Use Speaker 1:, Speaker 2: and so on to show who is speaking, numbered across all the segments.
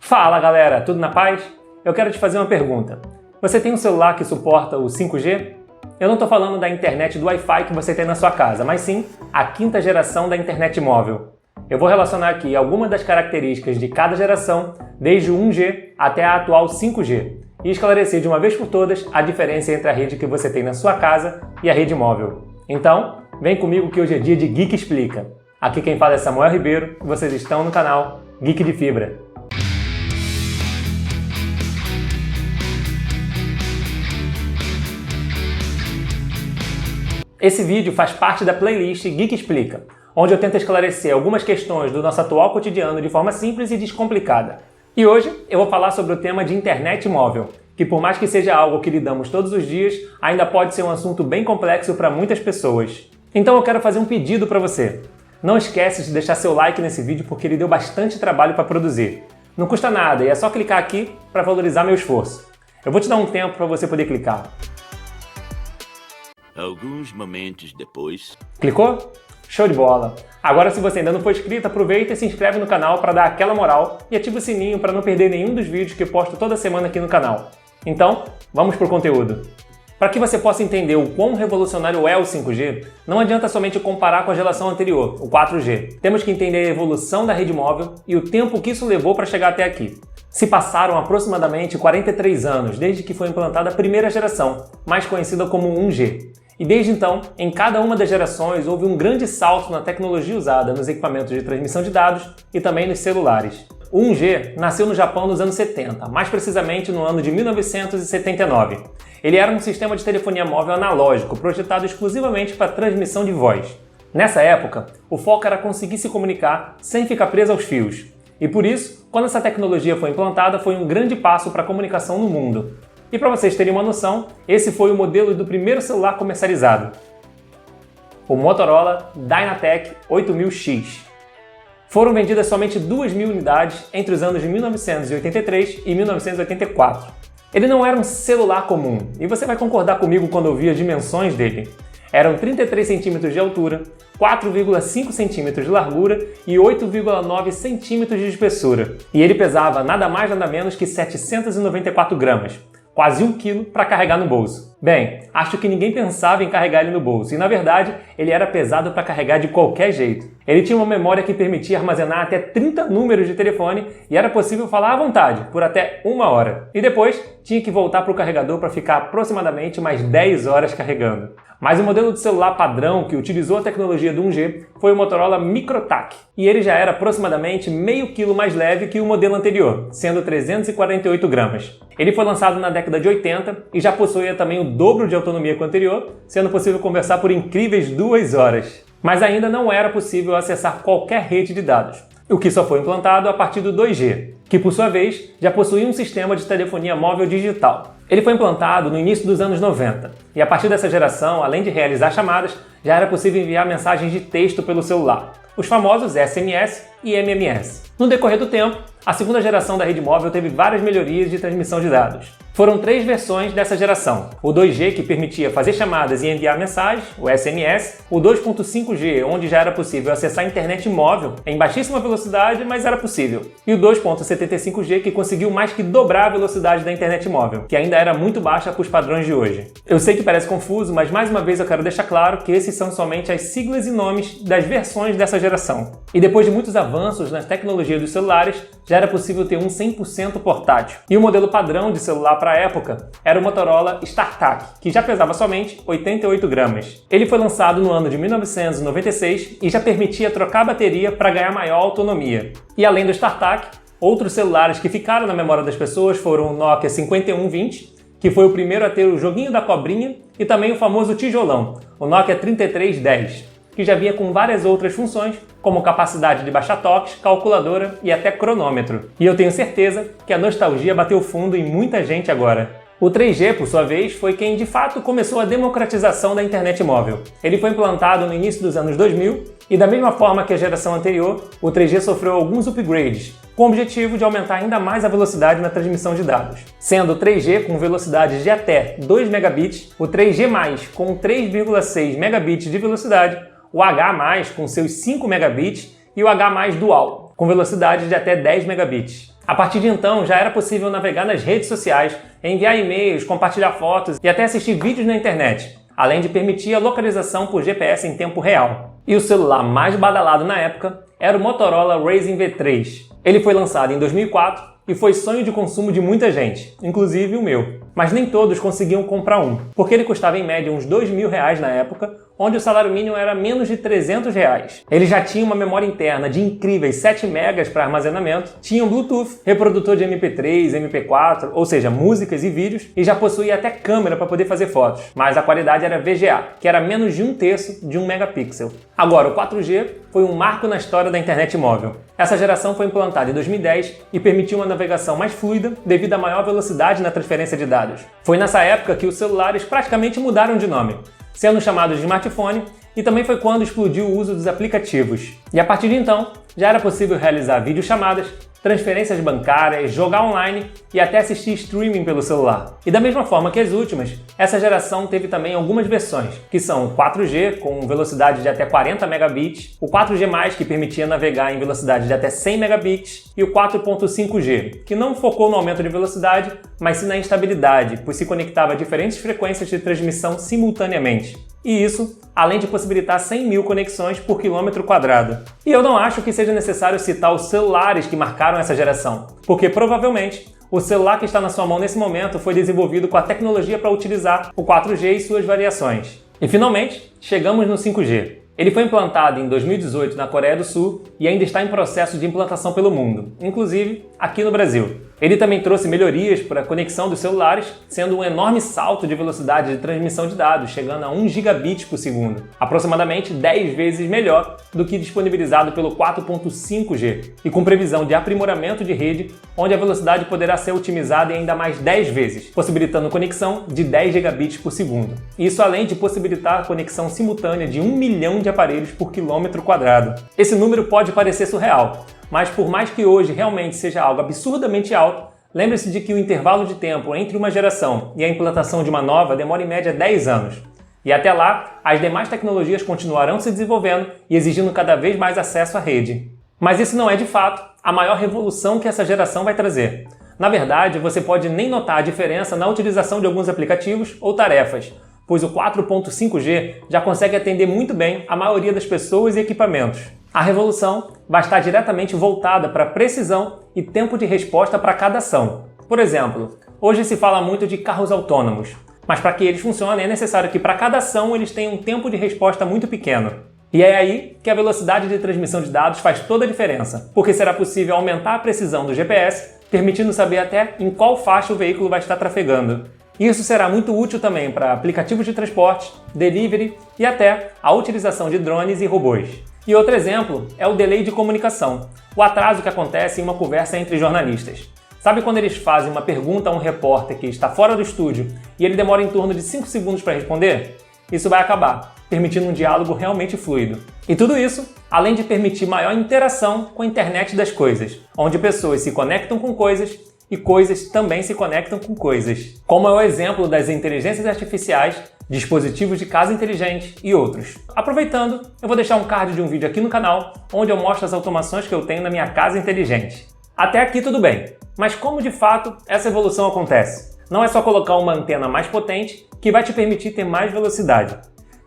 Speaker 1: Fala galera, tudo na paz? Eu quero te fazer uma pergunta. Você tem um celular que suporta o 5G? Eu não estou falando da internet do Wi-Fi que você tem na sua casa, mas sim a quinta geração da internet móvel. Eu vou relacionar aqui algumas das características de cada geração, desde o 1G até a atual 5G, e esclarecer de uma vez por todas a diferença entre a rede que você tem na sua casa e a rede móvel. Então, vem comigo que hoje é dia de Geek Explica. Aqui quem fala é Samuel Ribeiro e vocês estão no canal Geek de Fibra. Esse vídeo faz parte da playlist Geek Explica, onde eu tento esclarecer algumas questões do nosso atual cotidiano de forma simples e descomplicada. E hoje eu vou falar sobre o tema de internet móvel, que por mais que seja algo que lidamos todos os dias, ainda pode ser um assunto bem complexo para muitas pessoas. Então eu quero fazer um pedido para você. Não esquece de deixar seu like nesse vídeo porque ele deu bastante trabalho para produzir. Não custa nada e é só clicar aqui para valorizar meu esforço. Eu vou te dar um tempo para você poder clicar.
Speaker 2: Alguns momentos depois...
Speaker 1: Clicou? Show de bola! Agora, se você ainda não for inscrito, aproveita e se inscreve no canal para dar aquela moral e ativa o sininho para não perder nenhum dos vídeos que eu posto toda semana aqui no canal. Então, vamos pro conteúdo. Para que você possa entender o quão revolucionário é o 5G, não adianta somente comparar com a geração anterior, o 4G. Temos que entender a evolução da rede móvel e o tempo que isso levou para chegar até aqui. Se passaram aproximadamente 43 anos desde que foi implantada a primeira geração, mais conhecida como 1G. E desde então, em cada uma das gerações, houve um grande salto na tecnologia usada nos equipamentos de transmissão de dados e também nos celulares. O 1G nasceu no Japão nos anos 70, mais precisamente no ano de 1979. Ele era um sistema de telefonia móvel analógico, projetado exclusivamente para transmissão de voz. Nessa época, o foco era conseguir se comunicar sem ficar preso aos fios. E por isso, quando essa tecnologia foi implantada, foi um grande passo para a comunicação no mundo. E para vocês terem uma noção, esse foi o modelo do primeiro celular comercializado, o Motorola Dynatec 8000X. Foram vendidas somente 2.000 unidades entre os anos de 1983 e 1984. Ele não era um celular comum, e você vai concordar comigo quando ouvir as dimensões dele. Eram 33 cm de altura, 4,5 cm de largura e 8,9 cm de espessura. E ele pesava nada mais nada menos que 794 gramas. Quase 1 kg para carregar no bolso. Bem, acho que ninguém pensava em carregar ele no bolso, e na verdade, ele era pesado para carregar de qualquer jeito. Ele tinha uma memória que permitia armazenar até 30 números de telefone e era possível falar à vontade, por até 1 hora. E depois, tinha que voltar para o carregador para ficar aproximadamente mais 10 horas carregando. Mas o modelo de celular padrão que utilizou a tecnologia do 1G foi o Motorola MicroTAC, e ele já era aproximadamente meio quilo mais leve que o modelo anterior, sendo 348 gramas. Ele foi lançado na década de 80 e já possuía também o dobro de autonomia que o anterior, sendo possível conversar por incríveis 2 horas. Mas ainda não era possível acessar qualquer rede de dados, o que só foi implantado a partir do 2G, que por sua vez já possuía um sistema de telefonia móvel digital. Ele foi implantado no início dos anos 90, e a partir dessa geração, além de realizar chamadas, já era possível enviar mensagens de texto pelo celular, os famosos SMS e MMS. No decorrer do tempo, a segunda geração da rede móvel teve várias melhorias de transmissão de dados. Foram 3 versões dessa geração: o 2G, que permitia fazer chamadas e enviar mensagens, o SMS, o 2.5G, onde já era possível acessar a internet móvel em baixíssima velocidade, mas era possível, e o 2.75G, que conseguiu mais que dobrar a velocidade da internet móvel, que ainda era muito baixa para os padrões de hoje. Eu sei que parece confuso, mas mais uma vez eu quero deixar claro que esses são somente as siglas e nomes das versões dessa geração. E depois de muitos avanços nas tecnologias dos celulares, já era possível ter um 100% portátil. E o modelo padrão de celular para a época era o Motorola StarTAC, que já pesava somente 88 gramas. Ele foi lançado no ano de 1996 e já permitia trocar a bateria para ganhar maior autonomia. E além do StarTAC, outros celulares que ficaram na memória das pessoas foram o Nokia 5120, que foi o primeiro a ter o joguinho da cobrinha, e também o famoso tijolão, o Nokia 3310. Que já vinha com várias outras funções, como capacidade de baixar toques, calculadora e até cronômetro. E eu tenho certeza que a nostalgia bateu fundo em muita gente agora. O 3G, por sua vez, foi quem de fato começou a democratização da internet móvel. Ele foi implantado no início dos anos 2000 e, da mesma forma que a geração anterior, o 3G sofreu alguns upgrades, com o objetivo de aumentar ainda mais a velocidade na transmissão de dados. Sendo o 3G com velocidades de até 2 megabits, o 3G+, com 3,6 megabits de velocidade, o H+, com seus 5 megabits e o H+, dual, com velocidade de até 10 megabits. A partir de então, já era possível navegar nas redes sociais, enviar e-mails, compartilhar fotos e até assistir vídeos na internet, além de permitir a localização por GPS em tempo real. E o celular mais badalado na época era o Motorola Razr V3. Ele foi lançado em 2004 e foi sonho de consumo de muita gente, inclusive o meu. Mas nem todos conseguiam comprar um, porque ele custava em média uns R$2.000 na época, onde o salário mínimo era menos de R$300. Ele já tinha uma memória interna de incríveis 7 MB para armazenamento, tinha um Bluetooth, reprodutor de MP3, MP4, ou seja, músicas e vídeos, e já possuía até câmera para poder fazer fotos. Mas a qualidade era VGA, que era menos de 1/3 de 1 megapixel. Agora, o 4G foi um marco na história da internet móvel. Essa geração foi implantada em 2010 e permitiu uma navegação mais fluida devido à maior velocidade na transferência de dados. Foi nessa época que os celulares praticamente mudaram de nome, sendo chamados de smartphone, e também foi quando explodiu o uso dos aplicativos. E a partir de então, já era possível realizar videochamadas, transferências bancárias, jogar online e até assistir streaming pelo celular. E da mesma forma que as últimas, essa geração teve também algumas versões, que são o 4G com velocidade de até 40 megabits, o 4G+, que permitia navegar em velocidade de até 100 megabits, e o 4.5G, que não focou no aumento de velocidade, mas sim na instabilidade, pois se conectava a diferentes frequências de transmissão simultaneamente. E isso, além de possibilitar 100.000 conexões por quilômetro quadrado. E eu não acho que seja necessário citar os celulares que marcaram essa geração, porque provavelmente o celular que está na sua mão nesse momento foi desenvolvido com a tecnologia para utilizar o 4G e suas variações. E finalmente, chegamos no 5G. Ele foi implantado em 2018 na Coreia do Sul e ainda está em processo de implantação pelo mundo, inclusive aqui no Brasil. Ele também trouxe melhorias para a conexão dos celulares, sendo um enorme salto de velocidade de transmissão de dados, chegando a 1 gigabit por segundo, aproximadamente 10 vezes melhor do que disponibilizado pelo 4.5G, e com previsão de aprimoramento de rede, onde a velocidade poderá ser otimizada em ainda mais 10 vezes, possibilitando conexão de 10 gigabits por segundo. Isso além de possibilitar a conexão simultânea de 1 milhão de aparelhos por quilômetro quadrado. Esse número pode parecer surreal, mas por mais que hoje realmente seja algo absurdamente alto, lembre-se de que o intervalo de tempo entre uma geração e a implantação de uma nova demora em média 10 anos. E até lá, as demais tecnologias continuarão se desenvolvendo e exigindo cada vez mais acesso à rede. Mas isso não é, de fato, a maior revolução que essa geração vai trazer. Na verdade, você pode nem notar a diferença na utilização de alguns aplicativos ou tarefas, pois o 4.5G já consegue atender muito bem a maioria das pessoas e equipamentos. A revolução vai estar diretamente voltada para precisão e tempo de resposta para cada ação. Por exemplo, hoje se fala muito de carros autônomos, mas para que eles funcionem é necessário que para cada ação eles tenham um tempo de resposta muito pequeno. E é aí que a velocidade de transmissão de dados faz toda a diferença, porque será possível aumentar a precisão do GPS, permitindo saber até em qual faixa o veículo vai estar trafegando. Isso será muito útil também para aplicativos de transporte, delivery e até a utilização de drones e robôs. E outro exemplo é o delay de comunicação, o atraso que acontece em uma conversa entre jornalistas. Sabe quando eles fazem uma pergunta a um repórter que está fora do estúdio e ele demora em torno de 5 segundos para responder? Isso vai acabar, permitindo um diálogo realmente fluido. E tudo isso, além de permitir maior interação com a internet das coisas, onde pessoas se conectam com coisas e coisas também se conectam com coisas, como é o exemplo das inteligências artificiais, dispositivos de casa inteligente e outros. Aproveitando, eu vou deixar um card de um vídeo aqui no canal, onde eu mostro as automações que eu tenho na minha casa inteligente. Até aqui tudo bem, mas como de fato essa evolução acontece? Não é só colocar uma antena mais potente que vai te permitir ter mais velocidade.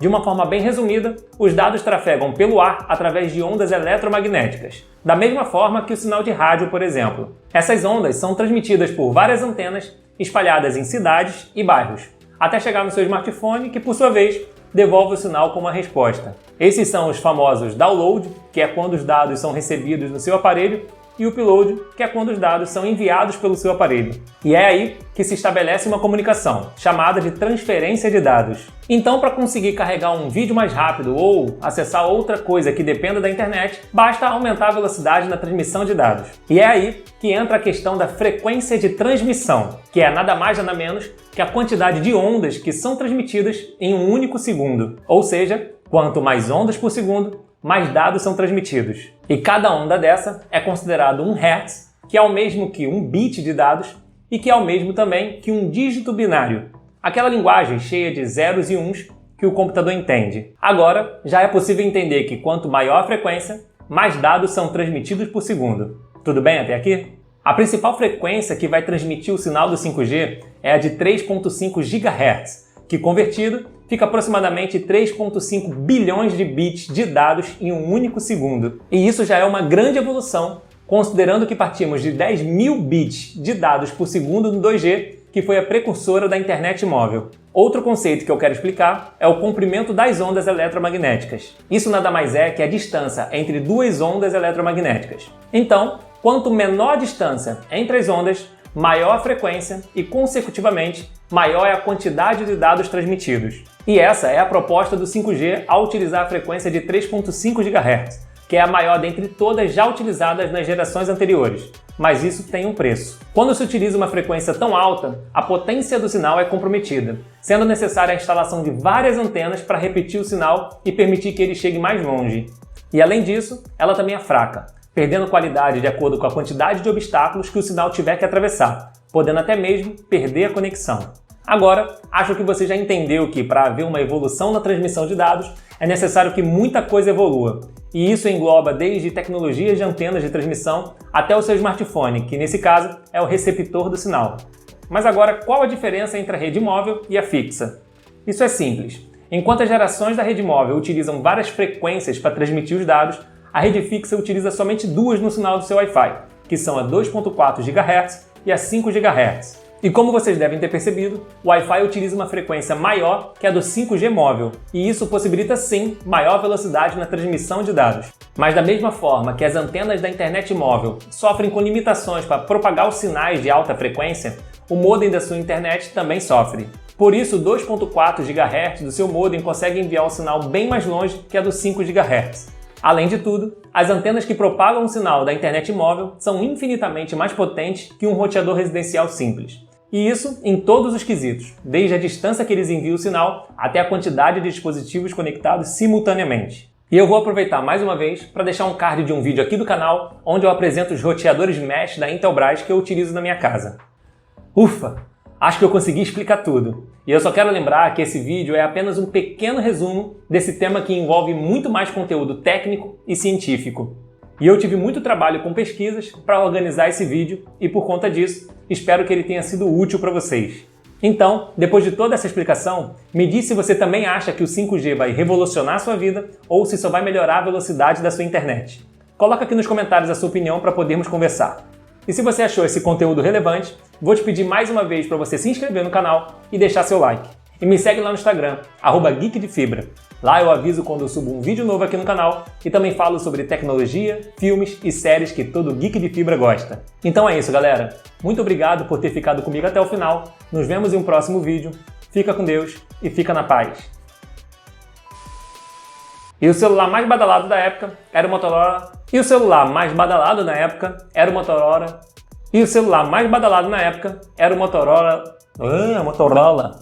Speaker 1: De uma forma bem resumida, os dados trafegam pelo ar através de ondas eletromagnéticas, da mesma forma que o sinal de rádio, por exemplo. Essas ondas são transmitidas por várias antenas espalhadas em cidades e bairros, até chegar no seu smartphone, que por sua vez devolve o sinal com uma resposta. Esses são os famosos download, que é quando os dados são recebidos no seu aparelho, e o upload, que é quando os dados são enviados pelo seu aparelho. E é aí que se estabelece uma comunicação, chamada de transferência de dados. Então, para conseguir carregar um vídeo mais rápido ou acessar outra coisa que dependa da internet, basta aumentar a velocidade na transmissão de dados. E é aí que entra a questão da frequência de transmissão, que é nada mais nada menos que a quantidade de ondas que são transmitidas em um único segundo. Ou seja, quanto mais ondas por segundo, mais dados são transmitidos. E cada onda dessa é considerado 1 Hz, que é o mesmo que 1 bit de dados e que é o mesmo também que um dígito binário, aquela linguagem cheia de zeros e uns que o computador entende. Agora, já é possível entender que quanto maior a frequência, mais dados são transmitidos por segundo. Tudo bem até aqui? A principal frequência que vai transmitir o sinal do 5G é a de 3.5 GHz, que convertido fica aproximadamente 3.5 bilhões de bits de dados em um único segundo. E isso já é uma grande evolução, considerando que partimos de 10.000 bits de dados por segundo no 2G, que foi a precursora da internet móvel. Outro conceito que eu quero explicar é o comprimento das ondas eletromagnéticas. Isso nada mais é que a distância entre duas ondas eletromagnéticas. Então, quanto menor a distância entre as ondas, maior a frequência e, consecutivamente, maior é a quantidade de dados transmitidos. E essa é a proposta do 5G ao utilizar a frequência de 3.5 GHz, que é a maior dentre todas já utilizadas nas gerações anteriores. Mas isso tem um preço. Quando se utiliza uma frequência tão alta, a potência do sinal é comprometida, sendo necessária a instalação de várias antenas para repetir o sinal e permitir que ele chegue mais longe. E além disso, ela também é fraca, perdendo qualidade de acordo com a quantidade de obstáculos que o sinal tiver que atravessar, podendo até mesmo perder a conexão. Agora, acho que você já entendeu que para haver uma evolução na transmissão de dados, é necessário que muita coisa evolua. E isso engloba desde tecnologias de antenas de transmissão até o seu smartphone, que nesse caso é o receptor do sinal. Mas agora, qual a diferença entre a rede móvel e a fixa? Isso é simples. Enquanto as gerações da rede móvel utilizam várias frequências para transmitir os dados, a rede fixa utiliza somente duas no sinal do seu Wi-Fi, que são a 2.4 GHz e a 5 GHz. E como vocês devem ter percebido, o Wi-Fi utiliza uma frequência maior que a do 5G móvel, e isso possibilita sim maior velocidade na transmissão de dados. Mas da mesma forma que as antenas da internet móvel sofrem com limitações para propagar os sinais de alta frequência, o modem da sua internet também sofre. Por isso, o 2.4 GHz do seu modem consegue enviar um sinal bem mais longe que a do 5 GHz. Além de tudo, as antenas que propagam o sinal da internet móvel são infinitamente mais potentes que um roteador residencial simples. E isso em todos os quesitos, desde a distância que eles enviam o sinal até a quantidade de dispositivos conectados simultaneamente. E eu vou aproveitar mais uma vez para deixar um card de um vídeo aqui do canal onde eu apresento os roteadores mesh da Intelbras que eu utilizo na minha casa. Ufa! Acho que eu consegui explicar tudo. E eu só quero lembrar que esse vídeo é apenas um pequeno resumo desse tema que envolve muito mais conteúdo técnico e científico. E eu tive muito trabalho com pesquisas para organizar esse vídeo e, por conta disso, espero que ele tenha sido útil para vocês. Então, depois de toda essa explicação, me diz se você também acha que o 5G vai revolucionar a sua vida ou se só vai melhorar a velocidade da sua internet. Coloca aqui nos comentários a sua opinião para podermos conversar. E se você achou esse conteúdo relevante, vou te pedir mais uma vez para você se inscrever no canal e deixar seu like. E me segue lá no Instagram, @geekdefibra. Lá eu aviso quando eu subo um vídeo novo aqui no canal e também falo sobre tecnologia, filmes e séries que todo geek de fibra gosta. Então é isso, galera. Muito obrigado por ter ficado comigo até o final. Nos vemos em um próximo vídeo. Fica com Deus e fica na paz. E o celular mais badalado da época era o Motorola. E o celular mais badalado na época era o Motorola. E o celular mais badalado na época era o Motorola. Motorola.